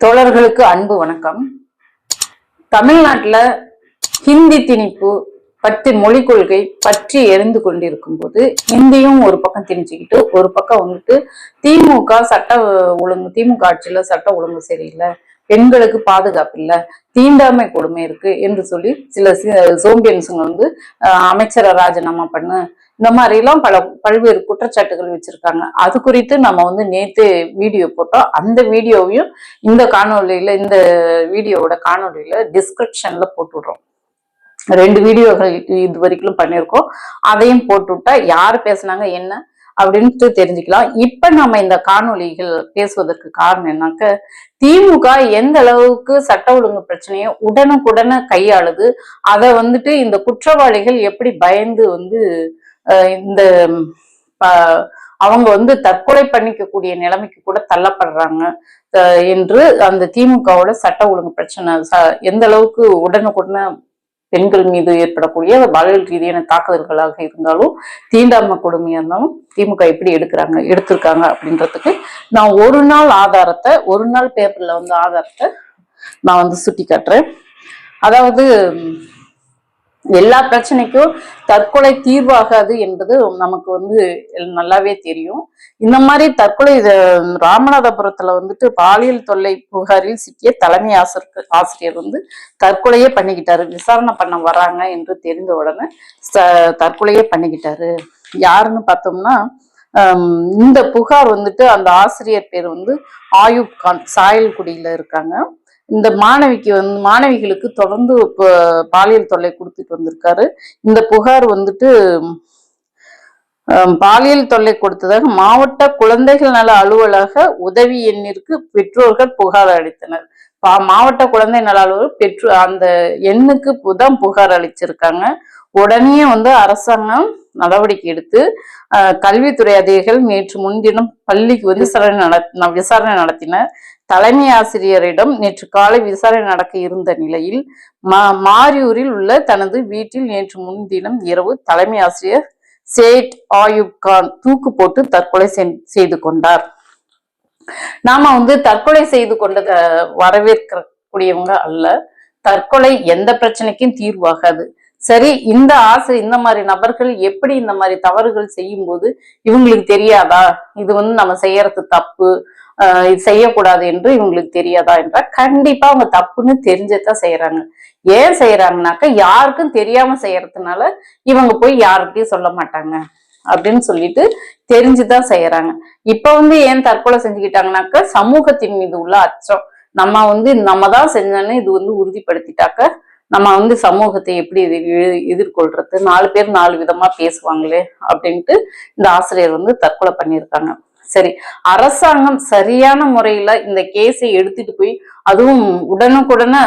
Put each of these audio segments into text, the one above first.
தோழர்களுக்கு அன்பு வணக்கம். தமிழ்நாட்டுல ஹிந்தி திணிப்பு பற்றி மொழி கொள்கை பற்றி எரிந்து கொண்டிருக்கும் போது ஹிந்தியும் ஒரு பக்கம் திணிச்சுக்கிட்டு ஒரு பக்கம் வந்துட்டு திமுக திமுக ஆட்சியில சட்ட ஒழுங்கு சரியில்லை, பெண்களுக்கு பாதுகாப்பு இல்லை, தீண்டாமை கொடுமை இருக்கு என்று சொல்லி சில சோம்பியன்ஸுங்க வந்து அமைச்சரை ராஜினாமா பண்ணு இந்த மாதிரி எல்லாம் பல்வேறு குற்றச்சாட்டுகள் வச்சிருக்காங்க. அது குறித்து நம்ம வந்து நேத்து வீடியோ போட்டோம். அந்த வீடியோவையும் இந்த வீடியோவோட காணொலியில டிஸ்கிரிப்ஷன்ல போட்டு விடுறோம். 2 வீடியோகள் இது வரைக்கும் பண்ணியிருக்கோம். அதையும் போட்டு விட்டா யாரு பேசுனாங்க என்ன அப்படின்ட்டு தெரிஞ்சுக்கலாம். இப்ப நம்ம இந்த காணொலிகள் பேசுவதற்கு காரணம் என்னாக்க, திமுக எந்த அளவுக்கு சட்ட ஒழுங்கு பிரச்சனையை உடனுக்குடனே கையாளுது, அதை வந்துட்டு இந்த குற்றவாளிகள் எப்படி பயந்து வந்து இந்த அவங்க வந்து தற்கொலை பண்ணிக்கக்கூடிய நிலைமைக்கு கூட தள்ளப்படுறாங்க என்று அந்த திமுகவோட சட்ட ஒழுங்கு பிரச்சனை எந்த அளவுக்கு உடனுக்குடனே பெண்கள் மீது ஏற்படக்கூடிய பாலியல் ரீதியான தாக்குதல்களாக இருந்தாலும் தீண்டாமை கொடுமையா இருந்தாலும் திமுக எப்படி எடுத்திருக்காங்க அப்படின்றதுக்கு நான் ஒரு நாள் பேப்பர்ல வந்து ஆதாரத்தை நான் வந்து சுட்டி காட்டுறேன். அதாவது எல்லா பிரச்சனைக்கும் தற்கொலை தீர்வாகாது என்பது நமக்கு வந்து நல்லாவே தெரியும். இந்த மாதிரி தற்கொலை ராமநாதபுரத்துல வந்துட்டு பாலியல் தொல்லை புகாரில் சிக்கிய தலைமை ஆசிரியர் வந்து தற்கொலையே பண்ணிக்கிட்டாரு. விசாரணை பண்ண வராங்க என்று தெரிந்த உடனே தற்கொலையே பண்ணிக்கிட்டாரு. யாருன்னு பார்த்தோம்னா இந்த புகார் வந்துட்டு அந்த ஆசிரியர் பேர் வந்து ஆயுப் கான், சாயல்குடியில இருக்காங்க. இந்த மாணவிகளுக்கு தொடர்ந்து பாலியல் தொல்லை கொடுத்துட்டு வந்திருக்காரு. இந்த புகார் வந்துட்டு பாலியல் தொல்லை கொடுத்ததாக மாவட்ட குழந்தைகள் நல அலுவலக உதவி எண்ணிற்கு பெற்றோர்கள் புகார் அளித்தனர். மாவட்ட குழந்தை நல அலுவலர் அந்த எண்ணுக்கு தான் புகார் அளிச்சிருக்காங்க. உடனே வந்து அரசாங்கம் நடவடிக்கை எடுத்து கல்வித்துறை அதிகாரிகள் நேற்று முன்தினம் பள்ளிக்கு வந்து விசாரணை நடத்தினர். தலைமை ஆசிரியரிடம் நேற்று காலை விசாரணை நடக்க இருந்த நிலையில் மாரியூரில் உள்ள தனது வீட்டில் நேற்று முன்தினம் இரவு தலைமை ஆசிரியர் சேட் ஆயுப் கான் தூக்கு போட்டு தற்கொலை செய்து கொண்டார். நாம வந்து தற்கொலை செய்து கொண்டதை வரவேற்கக்கூடியவங்க அல்ல. தற்கொலை எந்த பிரச்சனைக்கும் தீர்வாகாது. சரி, இந்த மாதிரி நபர்கள் எப்படி இந்த மாதிரி தவறுகள் செய்யும் போது இவங்களுக்கு தெரியாதா இது வந்து நம்ம செய்யறது தப்பு, இது செய்யக்கூடாது என்று இவங்களுக்கு தெரியாதா என்றால் கண்டிப்பா அவங்க தப்புன்னு தெரிஞ்சதான் செய்யறாங்க. ஏன் செய்யறாங்கனாக்க யாருக்கும் தெரியாம செய்யறதுனால இவங்க போய் யாருக்கிட்டையும் சொல்ல மாட்டாங்க அப்படின்னு சொல்லிட்டு தெரிஞ்சுதான் செய்யறாங்க. இப்ப வந்து ஏன் தற்கொலை செஞ்சுக்கிட்டாங்கனாக்க சமூகத்தின் மீது உள்ள அச்சம். நம்ம தான் செஞ்சோன்னு இது வந்து உறுதிப்படுத்திட்டாக்க நம்ம வந்து சமூகத்தை எப்படி எதிர்கொள்றது, 4 பேர் 4 விதமா பேசுவாங்களே அப்படின்ட்டு இந்த ஆசிரியர் வந்து தற்கொலை பண்ணியிருக்காங்க. சரி, அரசாங்கம் சரியான முறையில இந்த கேஸை எடுத்துட்டு போய் அதுவும் உடனுக்குடனே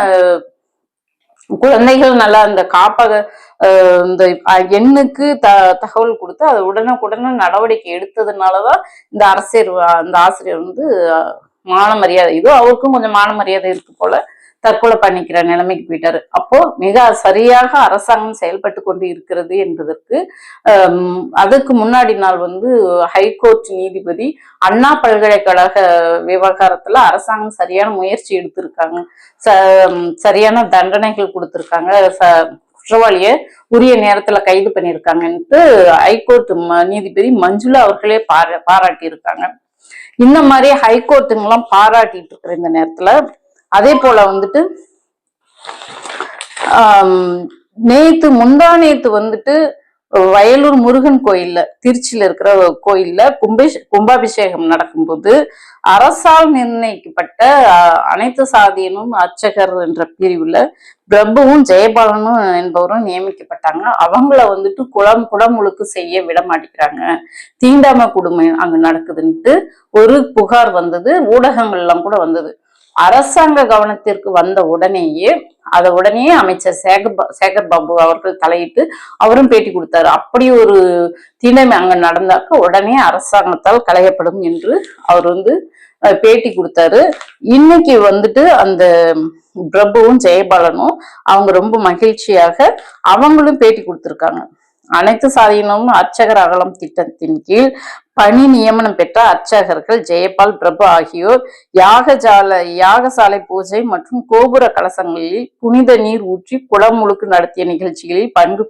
குழந்தைகள் நல்லா இந்த காப்பக இந்த எண்ணுக்கு தகவல் கொடுத்து அதை உடனுக்குடனே நடவடிக்கை எடுத்ததுனாலதான் இந்த ஆசிரியர் வந்து மான மரியாதை, அவருக்கும் கொஞ்சம் மான மரியாதை இருக்கு போல, தற்கொலை பண்ணிக்கிற நிலைமைக்கு போயிட்டாரு. அப்போ மிக சரியாக அரசாங்கம் செயல்பட்டு கொண்டு இருக்கிறது என்பதற்கு அதுக்கு முன்னாடி நாள் வந்து ஹைகோர்ட் நீதிபதி அண்ணா பல்கலைக்கழக விவகாரத்துல அரசாங்கம் சரியான முயற்சி எடுத்திருக்காங்க, சரியான தண்டனைகள் கொடுத்திருக்காங்க, குற்றவாளிய உரிய நேரத்துல கைது பண்ணியிருக்காங்கன்ட்டு ஹைகோர்ட் நீதிபதி மஞ்சுளா அவர்களே பாராட்டி இருக்காங்க. இந்த மாதிரி ஹைகோர்ட்டுங்கெல்லாம் பாராட்டிட்டு இருக்கிற இந்த நேரத்துல அதே போல வந்துட்டு முந்தா நேத்து வந்துட்டு வயலூர் முருகன் கோயில்ல, திருச்சியில இருக்கிற கோயில்ல கும்பாபிஷேகம் நடக்கும்போது அரசால் நிர்ணயிக்கப்பட்ட அனைத்து சாதியினும் அர்ச்சகர் என்ற பிரிவுல பிரபுவும் ஜெயபாலனும் என்பவரும் நியமிக்கப்பட்டாங்க. அவங்கள வந்துட்டு குடமுழுக்கு செய்ய விட மாட்டேங்கிறாங்க, தீண்டாமை கொடுமை அங்க நடக்குதுன்ட்டு ஒரு புகார் வந்தது, ஊடகங்கள்லாம் கூட வந்தது. அரசாங்க கவனத்திற்கு வந்த உடனேயே அமைச்சர் சேகர் பாபு அவர்கள் தலையிட்டு அவரும் பேட்டி கொடுத்தாரு. அப்படி ஒரு தீண்டாமை அங்க நடந்தாக்க உடனே அரசாங்கத்தால் களையப்படும் என்று அவர் வந்து பேட்டி கொடுத்தாரு. இன்னைக்கு வந்துட்டு அந்த பிரபுவும் ஜெயபாலனும் அவங்க ரொம்ப மகிழ்ச்சியாக அவங்களும் பேட்டி கொடுத்திருக்காங்க. அனைத்து சாதியினரும் அர்ச்சகர் அகலம் திட்டத்தின் கீழ் பணி நியமனம் பெற்ற அர்ச்சகர்கள் ஜெயபால், பிரபு ஆகியோர் யாகசாலை பூஜை மற்றும் கோபுர கலசங்களில் புனித நீர் ஊற்றி குடமுழுக்கு நடத்திய நிகழ்ச்சிகளில் பங்கு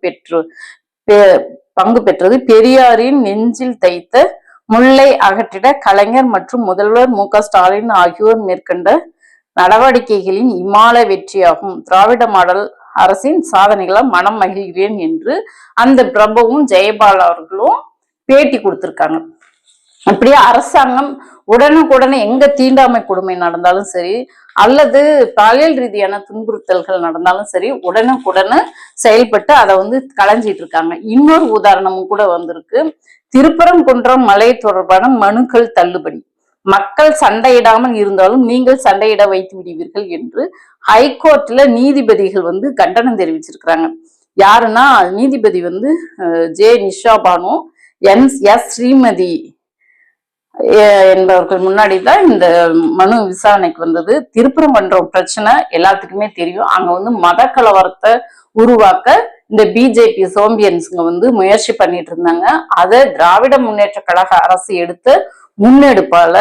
பெற்றது. பெரியாரின் நெஞ்சில் தைத்த முல்லை அகற்றிட கலைஞர் மற்றும் முதல்வர் மு.க.ஸ்டாலின் ஆகியோர் மேற்கொண்ட நடவடிக்கைகளின் இமால வெற்றியாகும். திராவிட மாடல் அரசின் சாதனைகளால் மனம் மகிழ்கிறேன் என்று அந்த பிரபுவும் ஜெயபால் அவர்களும் பேட்டி கொடுத்திருக்காங்க. அப்படியே அரசாங்கம் உடனுக்குடனே எங்க தீண்டாமை கொடுமை நடந்தாலும் சரி, அல்லது பாலியல் ரீதியான துன்புறுத்தல்கள் நடந்தாலும் சரி, உடனுக்குடனே செயல்பட்டு அதை களைஞ்சிட்டு இருக்காங்க. இன்னொரு உதாரணமும் கூட வந்திருக்கு. திருப்பரங்குன்றம் மலை தொடர்பான மனுக்கள் தள்ளுபடி. மக்கள் சண்டையிடாமல் இருந்தாலும் நீங்கள் சண்டையிட வைத்து விடுவீர்கள் என்று ஹைகோர்ட்ல நீதிபதிகள் கண்டனம் தெரிவிச்சிருக்கிறாங்க. யாருன்னா நீதிபதி ஜே நிஷா பானு, எஸ் ஸ்ரீமதி என்பவர்கள் முன்னாடிதான் இந்த மனு விசாரணைக்கு வந்தது. திருப்பரங்குன்றம் பிரச்சனை எல்லாத்துக்குமே தெரியும். அங்க மத கலவரத்தை உருவாக்க இந்த பிஜேபி சோம்பியன்ஸுங்க முயற்சி பண்ணிட்டு இருந்தாங்க. அதை திராவிட முன்னேற்ற கழக அரசு எடுத்த முன்னெடுப்பால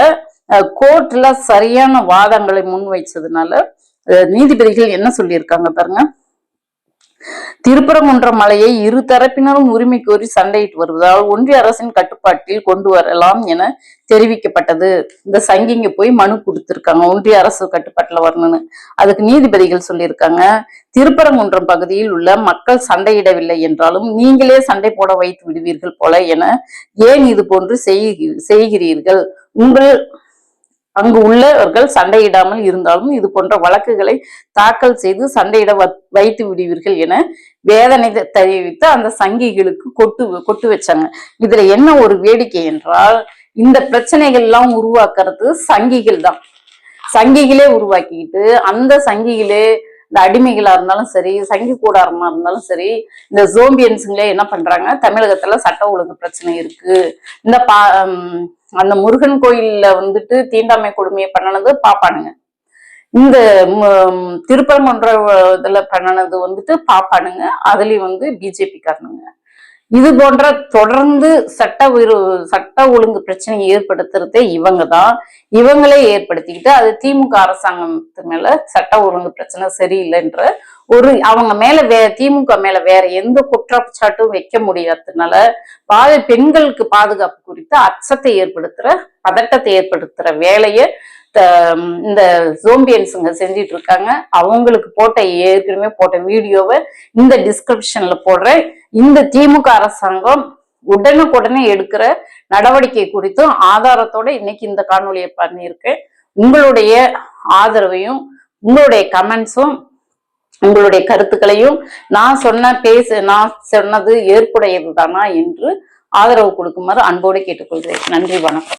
கோர்ட்ல சரியான வாதங்களை முன்வைச்சதுனால நீதிபதிகள் என்ன சொல்லியிருக்காங்க பாருங்க. திருப்பரங்குன்றம் மலையை இரு தரப்பினரும் உரிமை கோரி சண்டையிட்டு வருவதால் ஒன்றிய அரசின் கட்டுப்பாட்டில் கொண்டு வரலாம் என தெரிவிக்கப்பட்டது. இந்த சங்கிங்க போய் மனு கொடுத்திருக்காங்க, ஒன்றிய அரசு கட்டுப்பாட்டுல வரணும்னு. அதுக்கு நீதிபதிகள் சொல்லியிருக்காங்க, திருப்பரங்குன்றம் பகுதியில் உள்ள மக்கள் சண்டையிடவில்லை என்றாலும் நீங்களே சண்டை போட வைத்து விடுவீர்கள் போல என ஏன் இது போன்று செய்கிறீர்கள்? அங்கு உள்ளவர்கள் சண்டையிடாமல் இருந்தாலும் இது போன்ற வழக்குகளை தாக்கல் செய்து சண்டையிட வைத்து விடுவீர்கள் என வேதனை தெரிவித்து அந்த சங்கிகளுக்கு கொட்டு வச்சாங்க. இதுல என்ன ஒரு வேடிக்கை என்றால், இந்த பிரச்சனைகள் எல்லாம் உருவாக்குறது சங்கிகள் தான். சங்கிகளே உருவாக்கிக்கிட்டு அந்த சங்கிகளே இந்த அடிமைகளா இருந்தாலும் சரி, சங்கி கூடாரமா இருந்தாலும் சரி, இந்த ஜோம்பியன்ஸுங்களே என்ன பண்றாங்க, தமிழகத்துல சட்ட ஒழுங்கு பிரச்சனை இருக்கு, இந்த அந்த முருகன் கோயில்ல தீண்டாமை கொடுமையை பண்ணனது பாப்பானுங்க, இந்த திருப்பரங்குன்ற இதுல பண்ணனது பாப்பானுங்க, அதுலயும் பிஜேபி காரணங்க. இது போன்ற தொடர்ந்து சட்ட ஒழுங்கு பிரச்சனையை ஏற்படுத்துறதே இவங்க தான். இவங்களே ஏற்படுத்திக்கிட்டு அது திமுக அரசாங்கத்து மேல சட்ட ஒழுங்கு பிரச்சனை சரியில்லைன்ற அவங்க மேல திமுக மேல வேற எந்த குற்றச்சாட்டும் வைக்க முடியாததுனால பெண்களுக்கு பாதுகாப்பு குறித்து அச்சத்தை பதட்டத்தை ஏற்படுத்துற வேலையை இந்த ஜோம்பியன்ஸுங்க செஞ்சிட்டு இருக்காங்க. அவங்களுக்கு ஏற்கனவே போட்ட வீடியோவை இந்த டிஸ்கிரிப்ஷன்ல போடுறேன். இந்த திமுக அரசாங்கம் உடனுக்குடனே எடுக்கிற நடவடிக்கை குறித்தும் ஆதாரத்தோட இன்னைக்கு இந்த காணொலியை பண்ணியிருக்கேன். உங்களுடைய ஆதரவையும் உங்களுடைய கமெண்ட்ஸும் உங்களுடைய கருத்துக்களையும் நான் சொன்னது ஏற்புடையது தானா என்று ஆதரவு கொடுக்குமாறு அன்போடு கேட்டுக்கொள்கிறேன். நன்றி, வணக்கம்.